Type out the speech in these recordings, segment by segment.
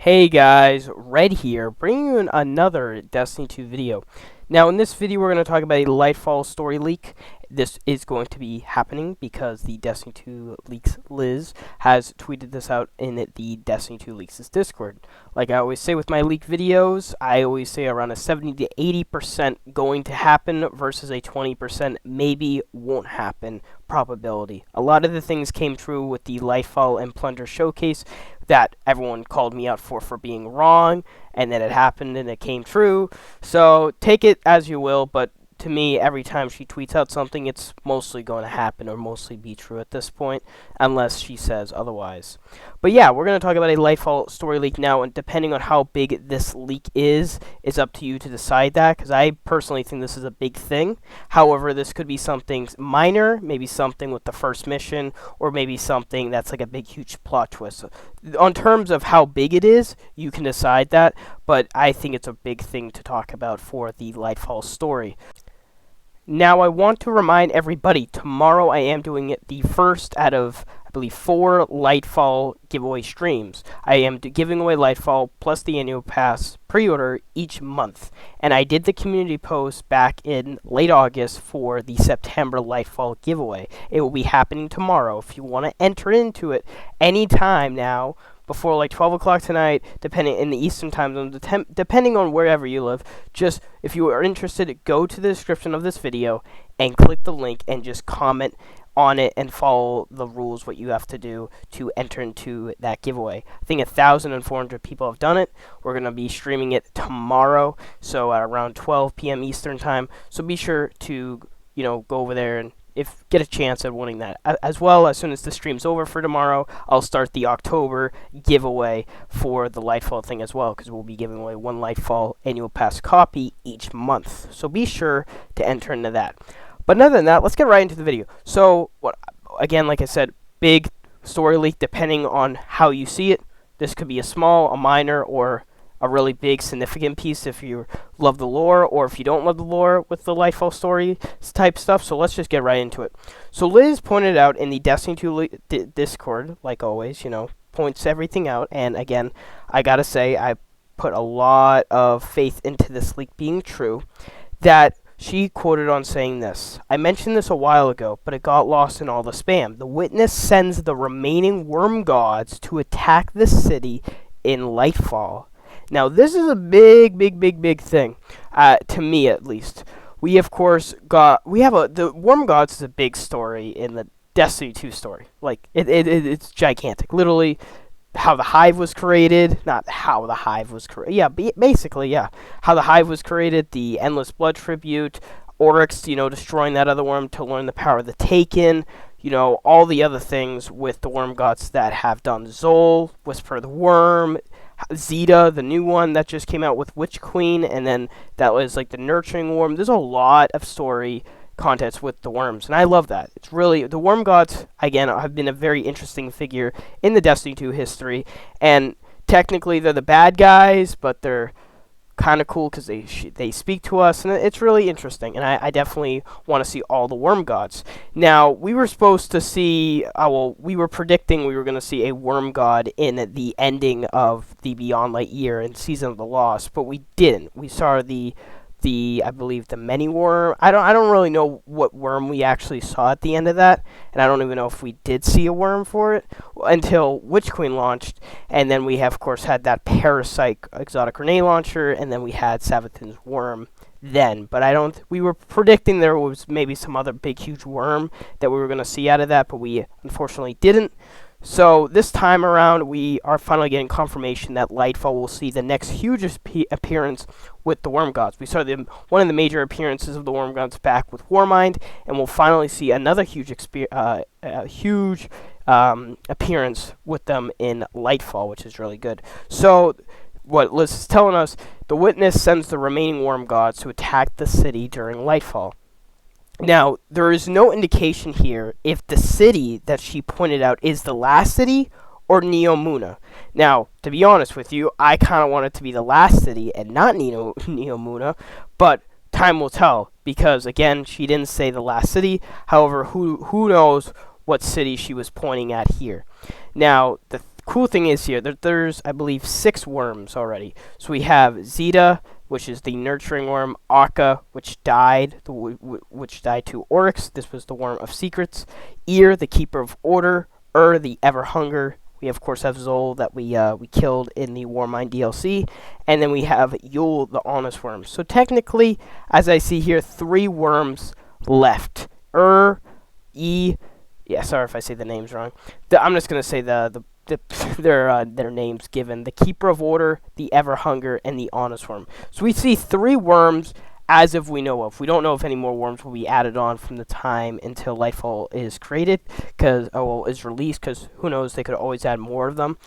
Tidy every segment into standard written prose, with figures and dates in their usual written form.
Hey guys, Red here, bringing you another Destiny 2 video. Now in this video we're going to talk about a Lightfall story leak. This is going to be happening because the Destiny 2 Leaks Liz has tweeted this out in the Destiny 2 Leaks Discord. Like I always say with my leak videos, I always say around a 70 to 80% going to happen versus a 20% maybe won't happen probability. A lot of the things came true with the Lightfall and Plunder showcase that everyone called me out for being wrong, and then it happened and it came true. So take it as you will, but to me, every time she tweets out something, it's mostly going to happen or mostly be true at this point, unless she says otherwise. But yeah, we're going to talk about a Lightfall story leak now, and depending on how big this leak is up to you to decide that, because I personally think this is a big thing. However, this could be something minor, maybe something with the first mission, or maybe something that's like a big, huge plot twist. So, on terms of how big it is, you can decide that, but I think it's a big thing to talk about for the Lightfall story. Now, I want to remind everybody, tomorrow I am doing the first out of, I believe, 4 Lightfall giveaway streams. I am giving away Lightfall plus the annual pass pre-order each month. And I did the community post back in late August for the September Lightfall giveaway. It will be happening tomorrow. If you want to enter into it anytime now, before like 12 o'clock tonight, depending in the Eastern time zone, depending on wherever you live, just if you are interested, go to the description of this video and click the link and just comment on it and follow the rules, what you have to do to enter into that giveaway. I think 1,400 people have done it. We're going to be streaming it tomorrow, so at around 12 p.m. Eastern time. So be sure to, go over there and get a chance at winning that. As well, as soon as the stream's over for tomorrow, I'll start the October giveaway for the Lightfall thing as well, because we'll be giving away 1 Lightfall annual pass copy each month. So be sure to enter into that. But other than that, let's get right into the video. So, again, like I said, big story leak depending on how you see it. This could be a small, a minor, or a really big, significant piece if you love the lore, or if you don't love the lore with the Lightfall story type stuff. So let's just get right into it. So Liz pointed out in the Destiny 2 Discord, like always, points everything out. And again, I gotta say, I put a lot of faith into this leak being true, that she quoted on saying this. I mentioned this a while ago, but it got lost in all the spam. The witness sends the remaining worm gods to attack the city in Lightfall. Now, this is a big thing, to me at least. We, of course, the Worm Gods is a big story in the Destiny 2 story. Like, it's gigantic. Literally, how the Hive was created, not how the Hive was created. Yeah, basically, yeah. How the Hive was created, the Endless Blood Tribute, Oryx, destroying that other worm to learn the power of the Taken, all the other things with the Worm Gods that have done. Zol, Whisper of the Worm, Zeta, the new one that just came out with Witch Queen, and then that was like the Nurturing Worm. There's a lot of story contents with the worms, and I love that. It's really, the Worm Gods, again, have been a very interesting figure in the Destiny 2 history, and technically they're the bad guys, but they're kind of cool because they speak to us, and it's really interesting, and I definitely want to see all the Worm Gods. Now, we were supposed to see, we were predicting we were going to see a Worm God in the ending of the Beyond Light Year and Season of the Lost, but we didn't. We saw I believe the many worm. I don't really know what worm we actually saw at the end of that, and I don't even know if we did see a worm for it until Witch Queen launched, and then we have, of course, had that Parasite exotic grenade launcher, and then we had Savathun's worm then. But we were predicting there was maybe some other big, huge worm that we were going to see out of that, but we unfortunately didn't. So this time around, we are finally getting confirmation that Lightfall will see the next hugest appearance with the Worm Gods. We saw one of the major appearances of the Worm Gods back with Warmind, and we'll finally see another huge appearance with them in Lightfall, which is really good. So what Liz is telling us, the Witness sends the remaining Worm Gods to attack the city during Lightfall. Now, there is no indication here if the city that she pointed out is the last city or Neomuna. Now, to be honest with you, I kind of want it to be the last city and not Neomuna, but time will tell, because, again, she didn't say the last city. However, who knows what city she was pointing at here. Now, cool thing is here that there's, I believe, 6 worms already. So we have Zeta, which is the nurturing worm, Akka, which died, which died to Oryx. This was the worm of secrets. Ear, the keeper of order. The ever hunger. We of course have Zol that we killed in the Warmind DLC, and then we have Yule, the honest worm. So technically, as I see here, 3 worms left. Yeah, sorry if I say the names wrong. I'm just gonna say their names given: the Keeper of Order, the Ever Hunger, and the Honest Worm. So we see 3 worms as of we know of. We don't know if any more worms will be added on from the time until Lightfall is created, is released. Because who knows? They could always add more of them.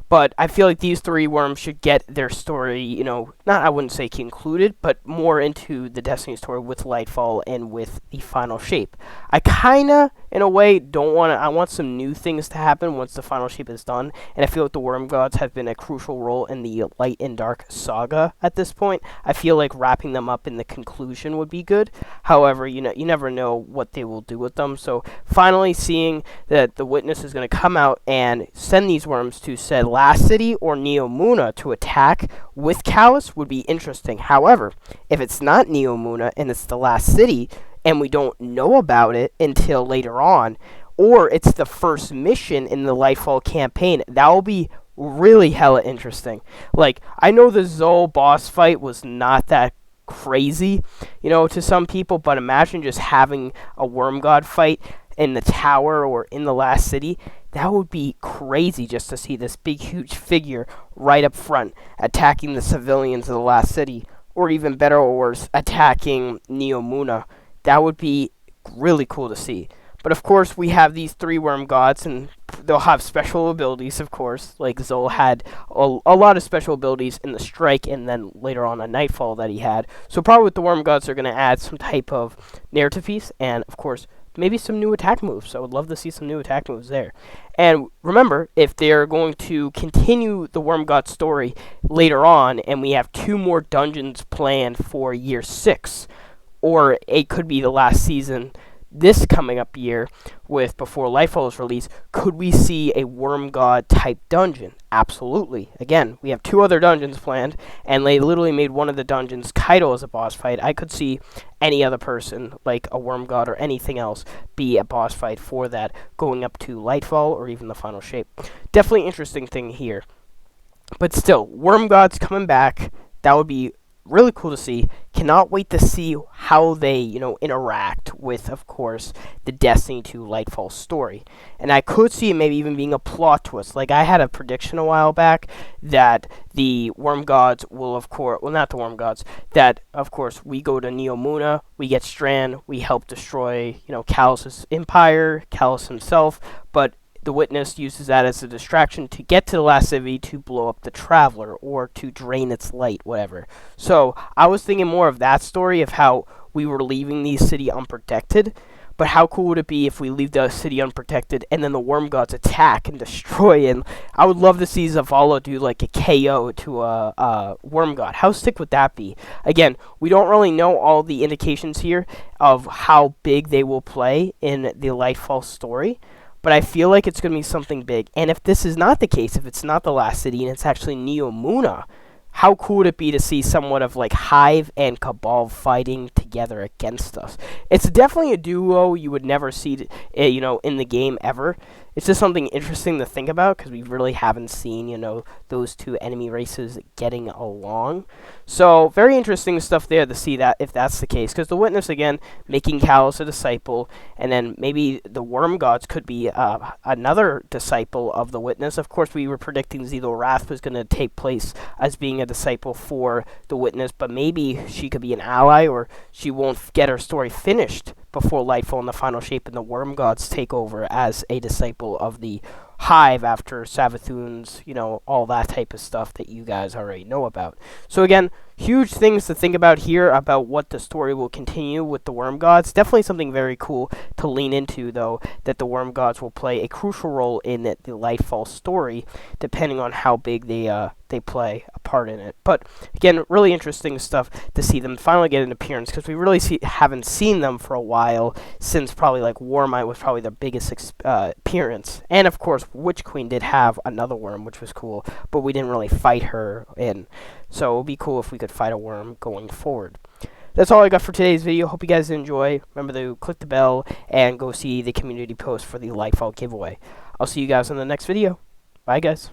But I feel like these 3 worms should get their story, not, I wouldn't say concluded, but more into the Destiny story with Lightfall and with the final shape. I kinda, in a way, I want some new things to happen once the final shape is done, and I feel like the Worm Gods have been a crucial role in the Light and Dark saga at this point. I feel like wrapping them up in the conclusion would be good. However, you never know what they will do with them, so finally seeing that the Witness is going to come out and send these worms to said Last City or Neomuna to attack with Callus would be interesting. However, if it's not Neomuna and it's the Last City and we don't know about it until later on, or it's the first mission in the Lightfall campaign, that will be really hella interesting. Like, I know the Zol boss fight was not that crazy, to some people, but imagine just having a Worm God fight in the tower or in the Last City. That would be crazy just to see this big, huge figure right up front attacking the civilians of the Last City, or even better or worse, attacking Neomuna. That would be really cool to see. But of course, we have these 3 worm gods, and they'll have special abilities, of course. Like Zol had a lot of special abilities in the Strike, and then later on a Nightfall that he had. So probably with the worm gods, they're going to add some type of narrative piece, and of course, maybe some new attack moves. So I would love to see some new attack moves there. And remember, if they're going to continue the Worm God story later on, and we have 2 more dungeons planned for year 6, or it could be the last season this coming up year before Lightfall is released, could we see a Worm God type dungeon? Absolutely. Again, we have 2 other dungeons planned, and they literally made one of the dungeons Kaido as a boss fight. I could see any other person, like a Worm God or anything else, be a boss fight for that, going up to Lightfall or even the final shape. Definitely interesting thing here. But still, Worm Gods coming back, that would be really cool to see. Cannot wait to see how they, interact with, of course, the Destiny 2 Lightfall story. And I could see it maybe even being a plot twist. Like, I had a prediction a while back that the Worm Gods will, of course, well, not the Worm Gods, that, of course, we go to Neomuna, we get Strand, we help destroy, Callus's empire, Callus himself, but the Witness uses that as a distraction to get to the Last City to blow up the Traveler or to drain its light, whatever. So I was thinking more of that story of how we were leaving the city unprotected. But how cool would it be if we leave the city unprotected and then the Worm Gods attack and destroy? And I would love to see Zavala do like a KO to a Worm God. How sick would that be? Again, we don't really know all the indications here of how big they will play in the Lightfall story. But I feel like it's going to be something big. And if this is not the case, if it's not the Last City and it's actually Neomuna, how cool would it be to see somewhat of like Hive and Cabal fighting together against us? It's definitely a duo you would never see, in the game ever. It's just something interesting to think about because we really haven't seen, those 2 enemy races getting along. So very interesting stuff there to see that if that's the case. Because the Witness, again, making Callus a disciple, and then maybe the Worm Gods could be another disciple of the Witness. Of course, we were predicting Zito Wrath was going to take place as being a disciple for the Witness, but maybe she could be an ally, or she won't get her story finished before Lightfall and the final shape, and the Worm Gods take over as a disciple of the Hive after Savathun's, all that type of stuff that you guys already know about. So again, huge things to think about here about what the story will continue with the Worm Gods. Definitely something very cool to lean into, though, that the Worm Gods will play a crucial role in the Lightfall story, depending on how big they play a part. part in it. But again, really interesting stuff to see them finally get an appearance, because we really haven't seen them for a while, since probably like Warmite was probably their biggest appearance. And of course, Witch Queen did have another worm, which was cool, but we didn't really fight her in. So it would be cool if we could fight a worm going forward. That's all I got for today's video. Hope you guys enjoy. Remember to click the bell and go see the community post for the Lightfall giveaway. I'll see you guys in the next video. Bye, guys.